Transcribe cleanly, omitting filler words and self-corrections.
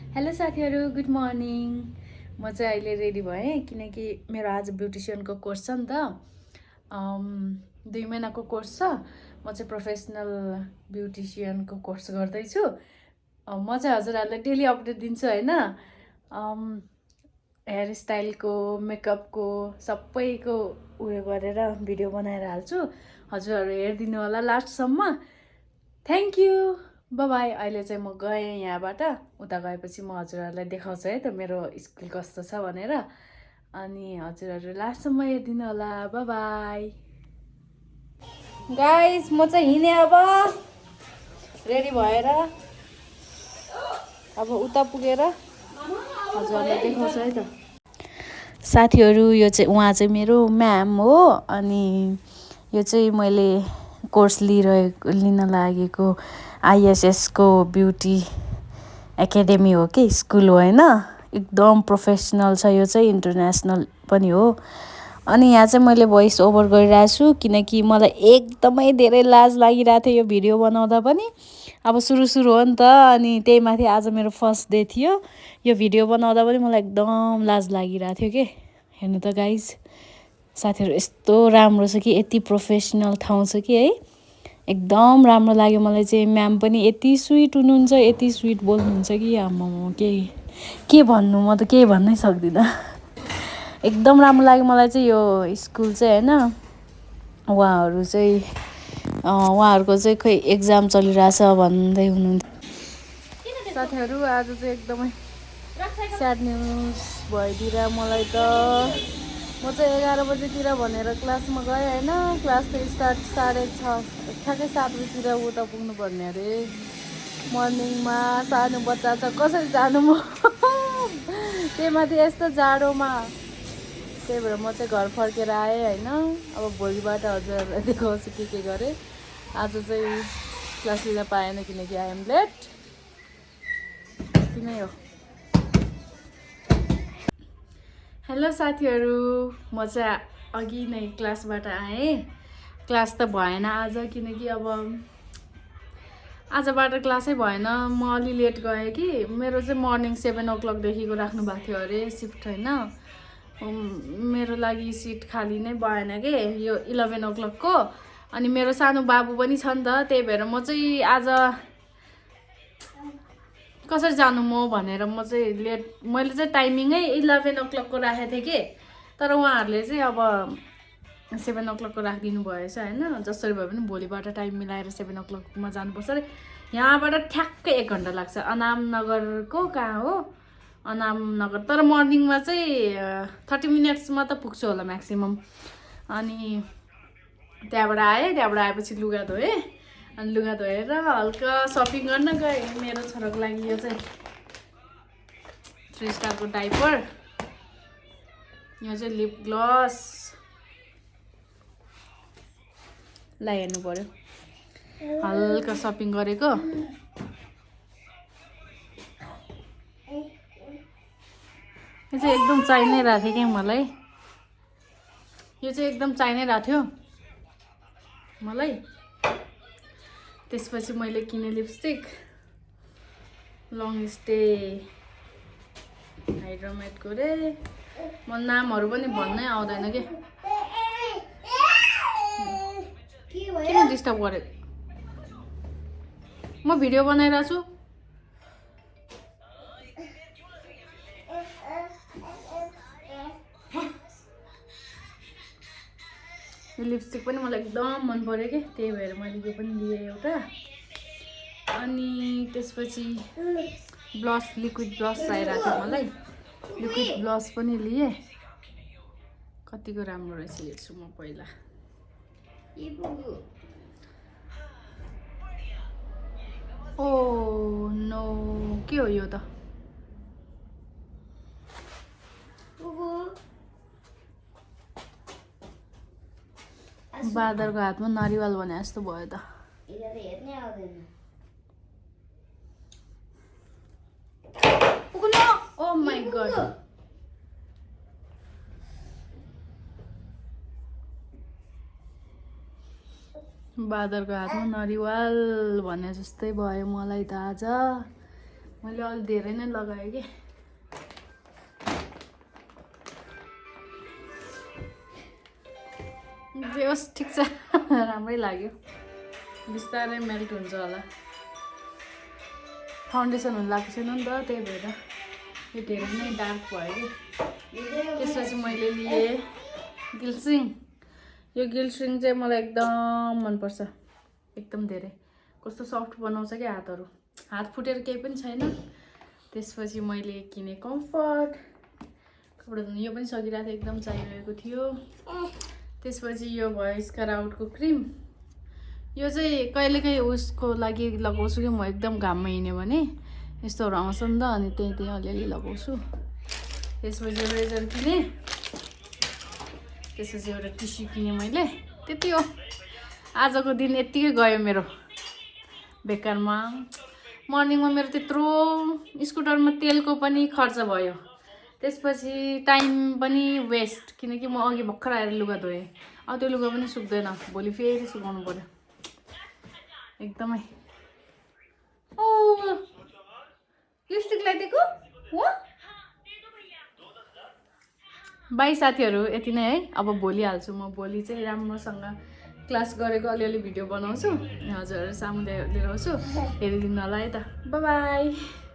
Hello साथीहरू, good morning. म चाहिँ अहिले रेडी भएँ किनकि मेरो आज ब्युटिसियनको कोर्स छ नि त। 2 महिनाको कोर्स छ। म चाहिँ प्रोफेसनल ब्युटिसियनको कोर्स गर्दैछु। म चाहिँ हजुरहरूलाई डेली अपडेट दिन्छु होइन। हेयर स्टाइलको, मेकअपको सबैको उयो गरेर भिडियो बनाएर हाल्छु। हजुरहरू हेरिदिनु होला लास्टसम्म। Thank you, by. अहिले चाहिँ म गएँ यहाँबाट। उता गएपछि म हजुरहरूलाई देखाउँछु है त मेरो स्कुल कस्तो छ भनेर। अनि हजुरहरू लास्टसम्म हेरिदिनु होला। बाई गाइस, म चाहिँ हिँडेँ अब रेडी भएर। अब उता पुगेर हजुरहरूलाई देखाउँछु है त। साथीहरू, यो चाहिँ उहाँ चाहिँ मेरो म्याम हो। अनि यो चाहिँ मैले कोर्स लिन लागेको आइएसएसको ब्युटी एकाडेमी हो कि स्कुल हो होइन। एकदम प्रोफेसनल छ यो चाहिँ, इन्टरनेसनल पनि हो। अनि यहाँ चाहिँ मैले भोइस ओभर गरिरहेको छु किनकि मलाई एकदमै धेरै लाज लागिरहेको थियो यो भिडियो बनाउँदा पनि। अब सुरु हो नि त, अनि त्यही माथि आज मेरो फर्स्ट डे थियो। यो भिडियो बनाउँदा पनि मलाई एकदम लाज लागिरहेको थियो कि। हेर्नु त गाइज, साथीहरू यस्तो राम्रो छ कि, यति प्रोफेसनल ठाउँ छ कि है। एकदम राम्रो लाग्यो मलाई चाहिँ। म्याम पनि यति स्विट हुनुहुन्छ, यति स्विट बोल्नुहुन्छ कि आम्मामा के भन्नु, म त केही भन्नै सक्दिनँ। एकदम राम्रो लाग्यो मलाई चाहिँ यो स्कुल चाहिँ होइन। उहाँहरूको चाहिँ खोइ एक्जाम चलिरहेछ भन्दै हुनुहुन्थ्यो। साथीहरू, आज चाहिँ एकदमै स्याड न्युज भइदिएर मलाई त। म चाहिँ 11 बजीतिर भनेर क्लासमा गएँ होइन। क्लास त स्टार्ट 6:30, ठ्याक्कै 7 बजीतिर उता पुग्नुपर्ने अरे। मर्निङमा सानो बच्चा छ, कसरी जानु म। त्यही माथि यस्तो जाडोमा। त्यही भएर म चाहिँ घर फर्केर आएँ होइन। अब भोलिबाट हजुरहरूलाई देखाउँछु के गरेँ। आज चाहिँ क्लास लिन पाएन किनकि आई एम लेट। यति नै हो। हेलो साथीहरू, म चाहिँ अघि नै क्लासबाट आएँ। क्लास त भएन आज किनकि अब आजबाट क्लासै भएन। म अलि लेट गएँ कि मेरो चाहिँ मर्निङ 7 o'clockदेखिको राख्नु भएको थियो अरे सिफ्ट होइन। मेरो लागि सिट खाली नै भएन कि यो 11 o'clockको। अनि मेरो सानो बाबु पनि छ नि त, त्यही भएर म चाहिँ आज कसरी जानु म भनेर म चाहिँ लेट। मैले चाहिँ टाइमिङै 11 o'clockको राखेको थिएँ कि, तर उहाँहरूले चाहिँ अब 7 o'clockको राखिदिनु भएछ होइन। जसरी भए पनि भोलिबाट टाइम मिलाएर 7 o'clockमा जानुपर्छ अरे। यहाँबाट ठ्याक्कै 1 घन्टा लाग्छ। अनाम नगरको कहाँ हो, अनाम नगर। तर मर्निङमा चाहिँ 30 मिनट्समा त पुग्छु होला म्याक्सिमम्। अनि त्यहाँबाट आएपछि लुगा धोएँ। अनि लुगा धोएर हल्का सपिङ गर्न गएँ मेरो छोराको लागि। यो चाहिँ 3 स्टारको डाइपर, यो चाहिँ लिप ग्लस लाई हेर्नु पर्यो। हल्का सपिङ गरेको। यो चाहिँ एकदम चाहिनै रहेको थियो क्या मलाई। यो चाहिँ एकदम चाहिनै रहेको थियो मलाई। त्यसपछि मैले किने लिपस्टिक लङ स्टे हाइड्रोमेटको रे। म नामहरू पनि भन्नै आउँदैन कि। किन डिस्टर्ब गरेँ? म भिडियो बनाइरहेको छु। यो लिपस्टिक पनि मलाई एकदम मन पर्यो कि, त्यही भएर मैले यो पनि लिएँ एउटा। अनि त्यसपछि ब्लस, लिक्विड ब्लस चाहिरहेको थियो मलाई। लिक्विड ब्लस पनि लिएँ। कतिको राम्रो रहेछ हेर्छु म पहिला। ओ नो, के हो यो त? बादरको हातमा नरिवल भने जस्तो भयो त। ओ माई गड, बादरको हातमा नरिवल भने जस्तै भयो मलाई त आज। मैले अलि धेरै नै लगाएँ कि जे होस् ठिक छ राम्रै लाग्यो बिस्तारै मेल्ट हुन्छ होला फाउन्डेसन हुन लागेको छैन नि त त्यही भएर यो धेरै नै डार्क भयो कि त्यसपछि मैले लिएँ गिल्सिङ यो गिल्सिङ चाहिँ मलाई एकदम मनपर्छ एकदम धेरै कस्तो सफ्ट बनाउँछ क्या हातहरू हात फुटेर केही पनि छैन त्यसपछि मैले किने कम्फर्ट कपडा धुनु यो पनि सकिरहेको थियो एकदम चाहिरहेको थियो त्यसपछि यो भयो स्काराउटको क्रिम यो चाहिँ कहिलेकाहीँ उसको लागि लगाउँछु कि म एकदम घाममा हिँड्यो भने यस्तोहरू आउँछ नि त अनि त्यही अलिअलि लगाउँछु त्यसपछि रेजर किने त्यसपछि एउटा टिस्यु किनेँ मैले त्यति हो आजको दिन यत्तिकै गयो मेरो बेकारमा मर्निङमा मेरो त्यत्रो स्कुटरमा तेलको पनि खर्च भयो त्यसपछि टाइम पनि वेस्ट किनकि म अघि भर्खर आएर लुगा धोएँ अब त्यो लुगा पनि सुक्दैन भोलि फेरि सुकाउनु पर्यो एकदमै ओ लिपस्टिक लगाइदिएको हो बाई साथीहरू यति नै है अब भोलि हाल्छु म भोलि चाहिँ राम्रोसँग क्लास गरेको अलिअलि भिडियो बनाउँछु हजुरहरू सामु लिएर आउँछु हेरिदिनु होला है त बाई बाई